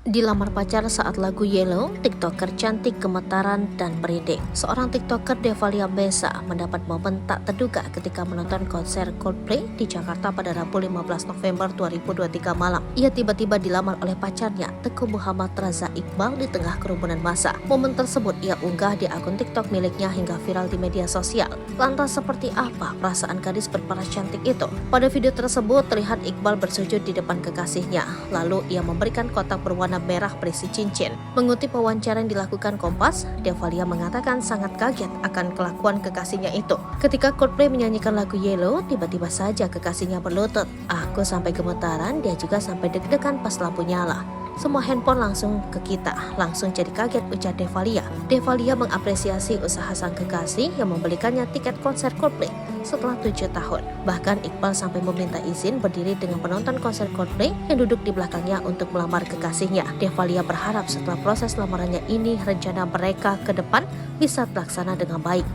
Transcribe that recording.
Dilamar pacar saat lagu Yellow, tiktoker cantik gemetaran dan merinding. Seorang tiktoker Devalia Besa mendapat momen tak terduga ketika menonton konser Coldplay di Jakarta pada Rabu 15 November 2023 malam. Ia tiba-tiba dilamar oleh pacarnya, Teguh Muhammad Raza Iqbal, di tengah kerumunan massa. Momen tersebut ia unggah di akun TikTok miliknya hingga viral di media sosial. Lantas seperti apa perasaan gadis berparas cantik itu? Pada video tersebut terlihat Iqbal bersujud di depan kekasihnya, lalu ia memberikan kotak berwarna merah berisi cincin. Mengutip wawancara yang dilakukan Kompas, Devalia mengatakan sangat kaget akan kelakuan kekasihnya itu. Ketika Coldplay menyanyikan lagu Yellow, tiba-tiba saja kekasihnya berlutut. Aku sampai gemetaran, dia juga sampai deg-degan pas lampu nyala. Semua handphone langsung ke kita, langsung jadi kaget, ujar Devalia. Devalia mengapresiasi usaha sang kekasih yang membelikannya tiket konser Coldplay setelah 7 tahun. Bahkan Iqbal sampai meminta izin berdiri dengan penonton konser Coldplay yang duduk di belakangnya untuk melamar kekasihnya. Devalia berharap setelah proses lamarannya ini, rencana mereka ke depan bisa terlaksana dengan baik.